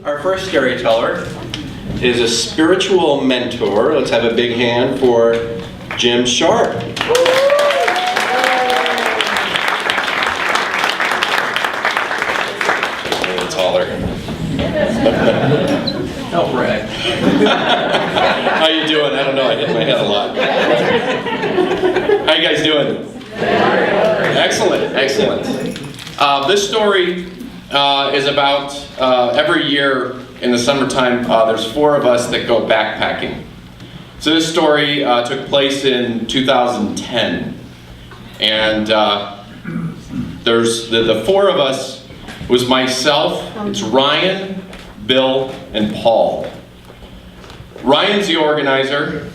our first storyteller is a spiritual mentor. Let's have a big hand for Jim Sharp. A little taller. Oh, Brad. How you doing? I don't know. I hit my head a lot. How you guys doing? Excellent, excellent. This story is about every year in the summertime, there's 4 of us that go backpacking. So this story took place in 2010. And there's the 4 of us was myself, it's Ryan, Bill, and Paul. Ryan's the organizer,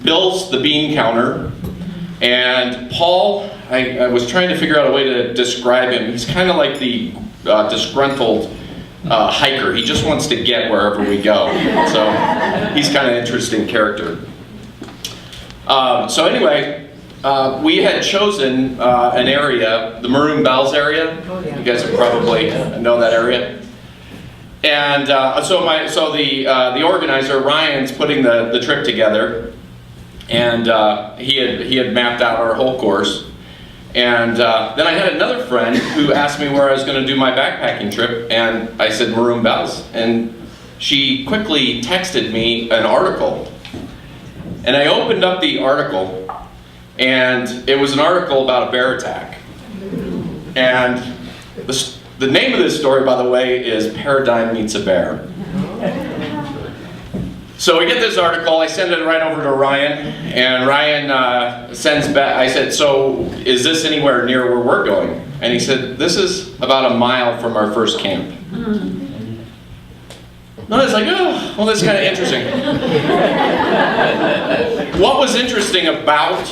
Bill's the bean counter, and Paul, I was trying to figure out a way to describe him. He's kind of like the disgruntled hiker. He just wants to get wherever we go. So he's kind of an interesting character. So anyway, we had chosen an area, the Maroon Bells area. You guys have probably know that area. And so the organizer, Ryan's putting the trip together, and he had mapped out our whole course. And then I had another friend who asked me where I was going to do my backpacking trip, and I said Maroon Bells. And she quickly texted me an article. And I opened up the article, and it was an article about a bear attack. And the name of this story, by the way, is Paradigm Meets a Bear. So we get this article, I send it right over to Ryan, and Ryan sends back, I said, so is this anywhere near where we're going? And he said, this is about a mile from our first camp. And I was like, oh, well, that's kind of interesting. What was interesting about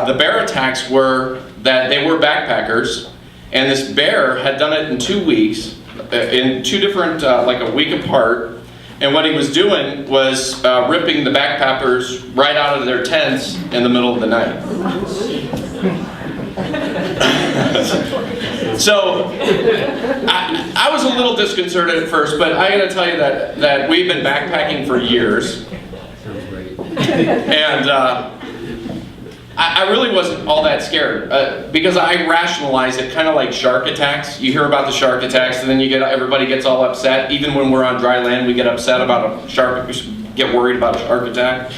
the bear attacks were that they were backpackers, and this bear had done it in 2 weeks, in 2 different, like a week apart. And what he was doing was ripping the backpackers right out of their tents in the middle of the night. So I was a little disconcerted at first, but I got to tell you that we've been backpacking for years. And I really wasn't all that scared because I rationalize it kind of like shark attacks. You hear about the shark attacks, and then everybody gets all upset. Even when we're on dry land, we get upset about a shark. We get worried about a shark attack.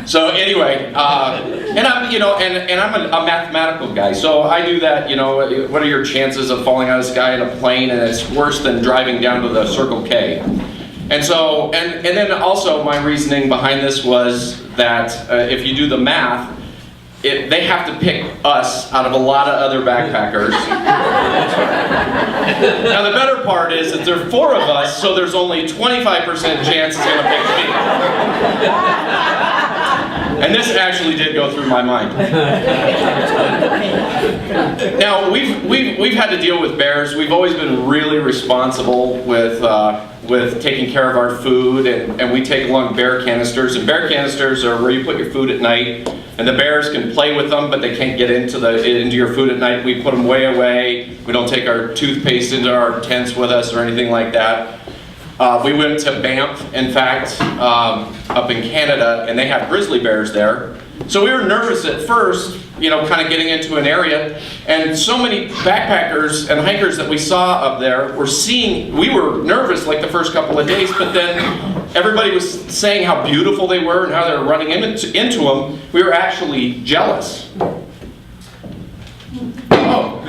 So anyway, and I'm a mathematical guy, so I do that. You know, what are your chances of falling out of the sky in a plane? And it's worse than driving down to the Circle K. And so, and then also my reasoning behind this was that if you do the math, they have to pick us out of a lot of other backpackers. Now the better part is that there are 4 of us, so there's only 25% chance it's going to pick me. And this actually did go through my mind. Now we've had to deal with bears. We've always been really responsible with taking care of our food, and we take along bear canisters. And bear canisters are where you put your food at night. And the bears can play with them, but they can't get into your food at night. We put them way away. We don't take our toothpaste into our tents with us or anything like that. We went to Banff, in fact, up in Canada, and they have grizzly bears there. So we were nervous at first, you know, kind of getting into an area, and so many backpackers and hikers that we saw up there we were nervous like the first couple of days, but then everybody was saying how beautiful they were and how they were running into them. We were actually jealous. Oh,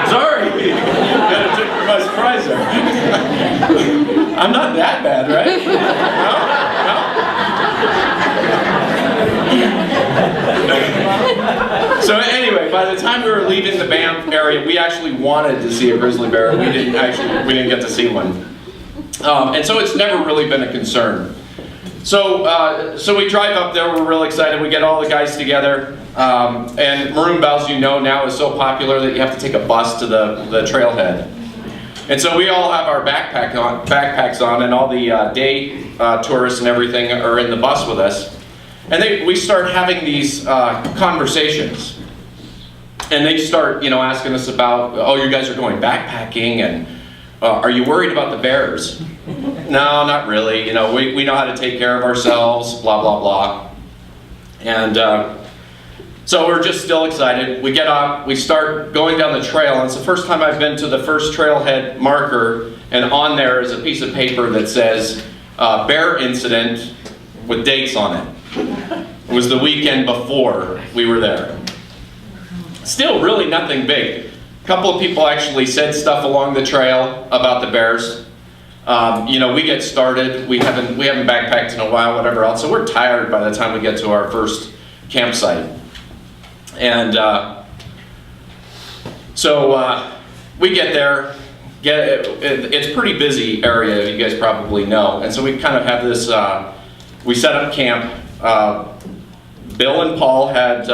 sorry. That took me by surprise there. I'm not that bad, right? No? So anyway, by the time we were leaving the Banff area, we actually wanted to see a grizzly bear. We didn't get to see one. And so it's never really been a concern. So we drive up there, we're real excited, we get all the guys together, and Maroon Bells, you know, now is so popular that you have to take a bus to the trailhead. And so we all have our backpacks on, and all the day tourists and everything are in the bus with us. And we start having these conversations. And they start, you know, asking us about, oh, you guys are going backpacking, and are you worried about the bears? No, not really. You know, we know how to take care of ourselves, blah, blah, blah. And so we're just still excited. We get off, we start going down the trail, and it's the first time I've been to the first trailhead marker, and on there is a piece of paper that says, bear incident with dates on it. It was the weekend before we were there. Still really nothing big. A couple of people actually said stuff along the trail about the bears. You know, we get started, we haven't backpacked in a while, whatever else, so we're tired by the time we get to our first campsite. And so we get there, it's a pretty busy area, you guys probably know, and so we kind of have this, we set up camp. Bill and Paul had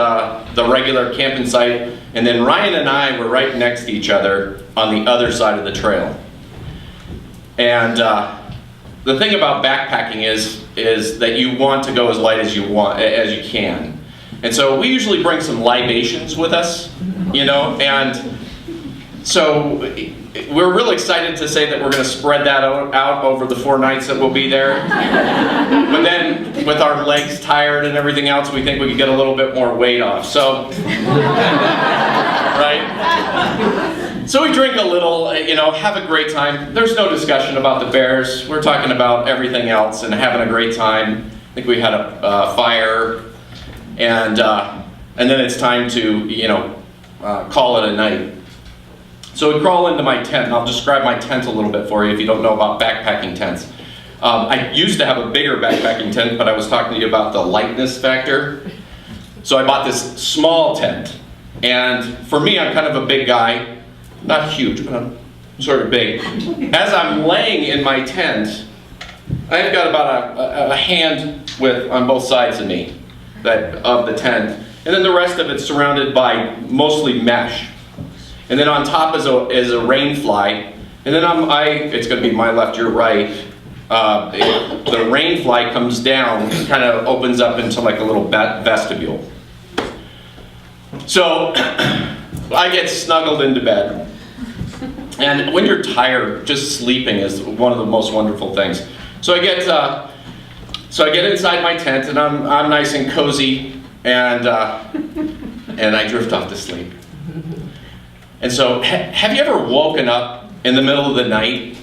the regular camping site, and then Ryan and I were right next to each other on the other side of the trail. And the thing about backpacking is that you want to go as light as you can. And so we usually bring some libations with us, you know, and so we're really excited to say that we're going to spread that out over the 4 nights that we'll be there. But then, with our legs tired and everything else, we think we could get a little bit more weight off. So, right? So we drink a little, you know, have a great time. There's no discussion about the bears. We're talking about everything else and having a great time. I think we had a fire, and then it's time to, you know, call it a night. So we crawl into my tent, and I'll describe my tent a little bit for you if you don't know about backpacking tents. I used to have a bigger backpacking tent, but I was talking to you about the lightness factor. So I bought this small tent, and for me, I'm kind of a big guy. Not huge, but I'm sort of big. As I'm laying in my tent, I've got about a hand width on both sides of me of the tent, and then the rest of it's surrounded by mostly mesh. And then on top is a rain fly, and then it's going to be my left, your right. The rain fly comes down, kind of opens up into like a little vestibule. So I get snuggled into bed, and when you're tired, just sleeping is one of the most wonderful things. So I get inside my tent, and I'm nice and cozy, and I drift off to sleep. And so, have you ever woken up in the middle of the night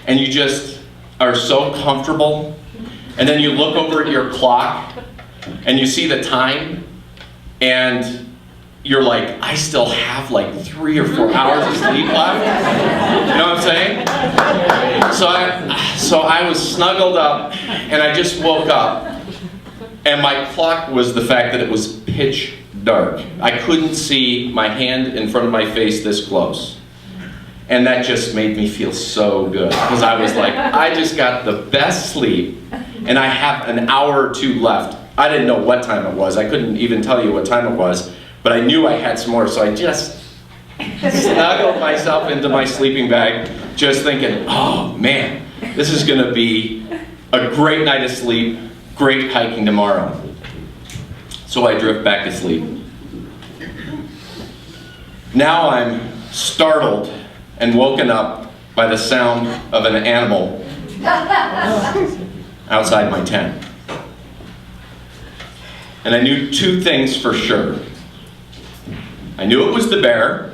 and you just are so comfortable, and then you look over at your clock and you see the time, and you're like, I still have like 3 or 4 hours of sleep left? You know what I'm saying? So I was snuggled up, and I just woke up, and my clock was the fact that it was pitch dark. I couldn't see my hand in front of my face this close. And that just made me feel so good, because I was like, I just got the best sleep, and I have an hour or 2 left. I didn't know what time it was. I couldn't even tell you what time it was, but I knew I had some more, so I just snuggled myself into my sleeping bag, just thinking, oh man, this is gonna be a great night of sleep, great hiking tomorrow. So I drift back to sleep. Now I'm startled and woken up by the sound of an animal outside my tent. And I knew 2 things for sure. I knew it was the bear.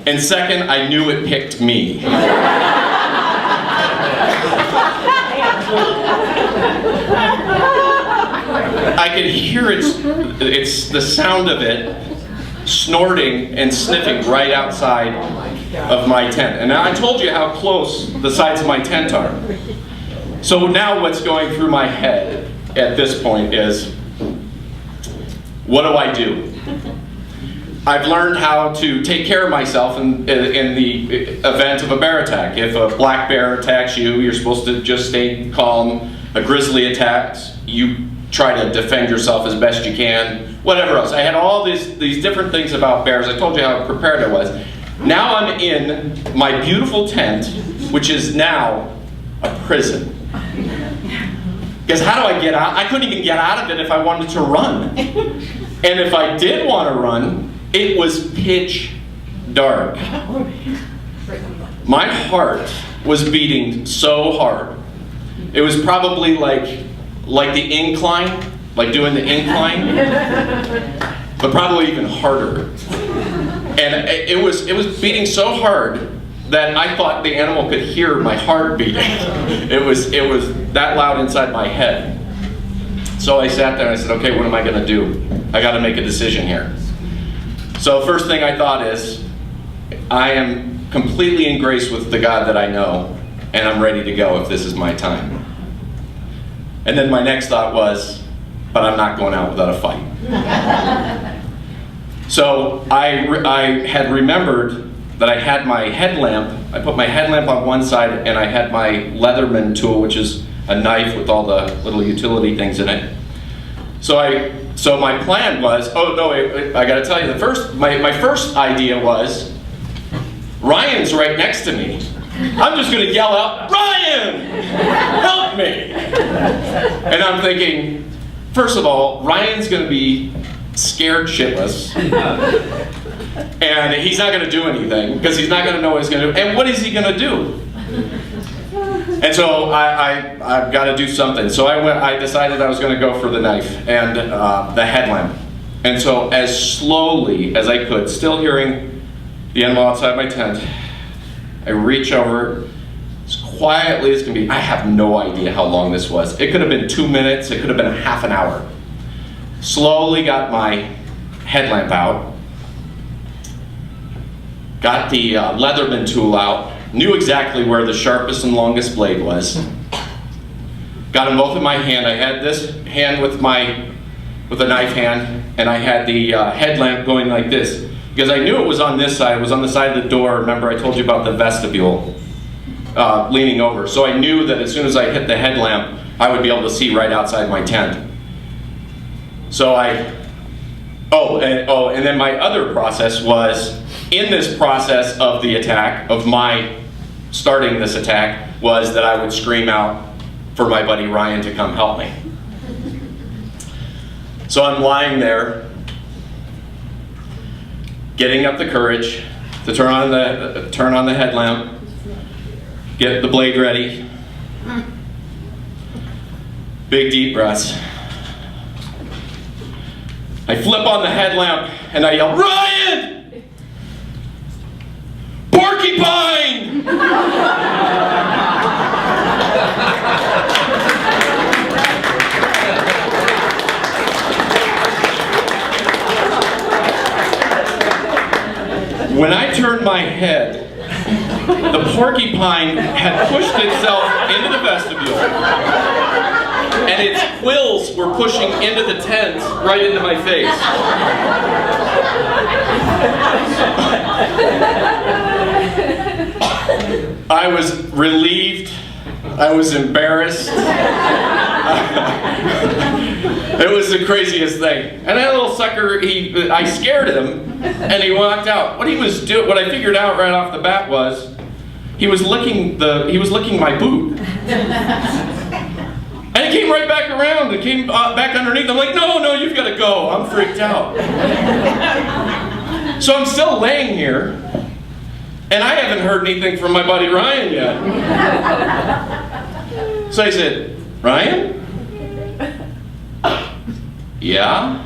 And second, I knew it picked me. I could hear it's the sound of it snorting and sniffing right outside of my tent. And now I told you how close the sides of my tent are. So now what's going through my head at this point is, what do I do? I've learned how to take care of myself in the event of a bear attack. If a black bear attacks you, you're supposed to just stay calm. A grizzly attacks, you try to defend yourself as best you can. Whatever else. I had all these different things about bears. I told you how prepared I was. Now I'm in my beautiful tent, which is now a prison. Because how do I get out? I couldn't even get out of it if I wanted to run. And if I did want to run, it was pitch dark, my heart was beating so hard. It was probably like the incline, like doing the incline, but probably even harder. And it was beating so hard that I thought the animal could hear my heart beating. It was that loud inside my head. So I sat there and I said, okay, what am I gonna do? I gotta make a decision here. So first thing I thought is, I am completely in grace with the God that I know, and I'm ready to go if this is my time. And then my next thought was, but I'm not going out without a fight. So I had remembered that I had my headlamp. I put my headlamp on one side and I had my Leatherman tool, which is a knife with all the little utility things in it. So my plan was, oh no, I gotta tell you, my first idea was, Ryan's right next to me. I'm just gonna yell out, Ryan, help me. And I'm thinking, first of all, Ryan's gonna be scared shitless. And he's not going to do anything because he's not going to know what he's going to do. And what is he going to do? And so I've got to do something. So I decided I was going to go for the knife and the headlamp. And so as slowly as I could, still hearing the animal outside my tent, I reach over as quietly as can be. I have no idea how long this was. It could have been 2 minutes. It could have been half an hour. Slowly got my headlamp out. Got the Leatherman tool out, knew exactly where the sharpest and longest blade was. Got them both in my hand. I had this hand with a knife hand, and I had the headlamp going like this. Because I knew it was on this side. It was on the side of the door. Remember I told you about the vestibule leaning over. So I knew that as soon as I hit the headlamp, I would be able to see right outside my tent. So and then my other process was, in this process of the attack, of my starting this attack, was that I would scream out for my buddy Ryan to come help me. So I'm lying there, getting up the courage to turn on the headlamp, get the blade ready, big deep breaths. I flip on the headlamp and I yell, Ryan! Porcupine! When I turned my head, the porcupine had pushed itself into the vestibule, and its quills were pushing into the tent right into my face. I was relieved. I was embarrassed. It was the craziest thing. And that little sucker, I scared him, and he walked out. What I figured out right off the bat was, he was licking my boot. And it came right back around. It came back underneath. I'm like, no, you've got to go. I'm freaked out. So I'm still laying here, and I haven't heard anything from my buddy Ryan yet. So I said, Ryan? Yeah?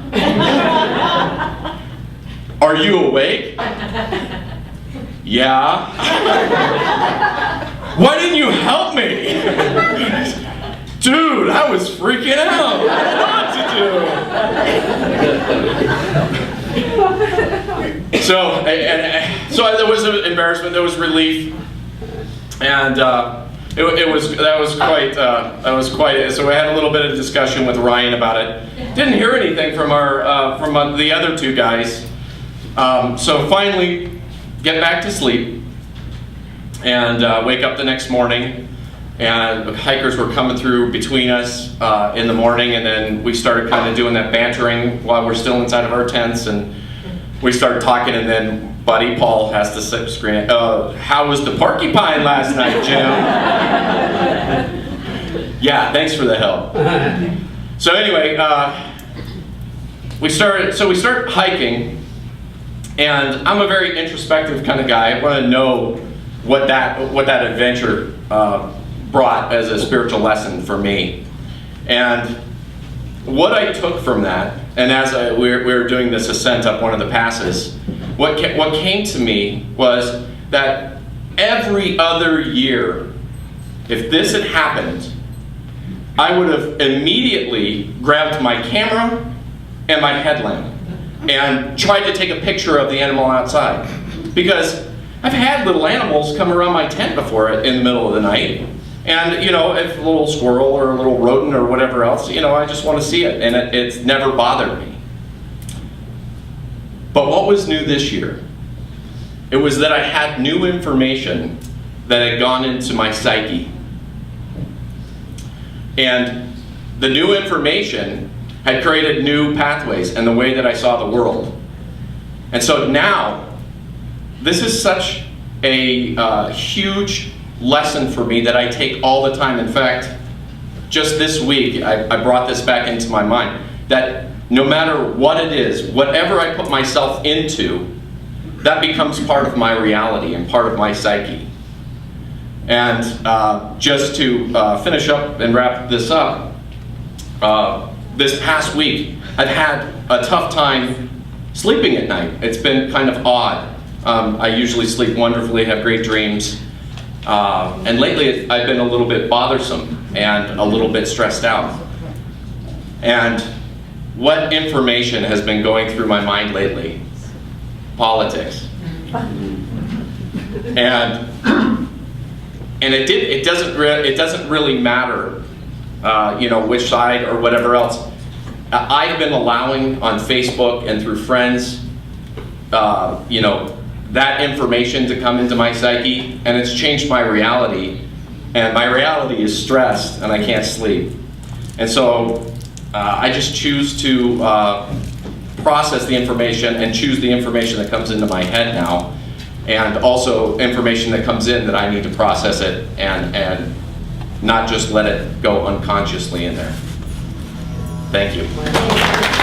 Are you awake? Yeah? Why didn't you help me? Dude, I was freaking out. I don't know what to do. So there was embarrassment, there was relief, and that was quite. So we had a little bit of discussion with Ryan about it. Didn't hear anything from the other two guys. So finally, get back to sleep, and wake up the next morning. And the hikers were coming through between us in the morning, and then we started kind of doing that bantering while we're still inside of our tents, and we started talking, and then Buddy Paul has to scream, how was the porcupine last night, Jim? Yeah, thanks for the help. So anyway, we start hiking, And I'm a very introspective kind of guy. I want to know what that adventure brought as a spiritual lesson for me. And what I took from that, and as we were doing this ascent up one of the passes, what came to me was that every other year, if this had happened, I would have immediately grabbed my camera and my headlamp and tried to take a picture of the animal outside. Because I've had little animals come around my tent before in the middle of the night. And, you know, if a little squirrel or a little rodent or whatever else, you know, I just want to see it. And it's never bothered me. But what was new this year? It was that I had new information that had gone into my psyche. And the new information had created new pathways and the way that I saw the world. And so now, this is such a huge lesson for me that I take all the time. In fact, just this week, I brought this back into my mind, that no matter what it is, whatever I put myself into, that becomes part of my reality and part of my psyche. And just to finish up and wrap this up, this past week, I've had a tough time sleeping at night. It's been kind of odd. I usually sleep wonderfully, have great dreams. And lately, I've been a little bit bothersome and a little bit stressed out. And what information has been going through my mind lately? Politics. And it doesn't really matter, you know, which side or whatever else. I've been allowing on Facebook and through friends, you know, that information to come into my psyche, and it's changed my reality. And my reality is stressed, and I can't sleep. And so I just choose to process the information and choose the information that comes into my head now, and also information that comes in that I need to process it and not just let it go unconsciously in there. Thank you.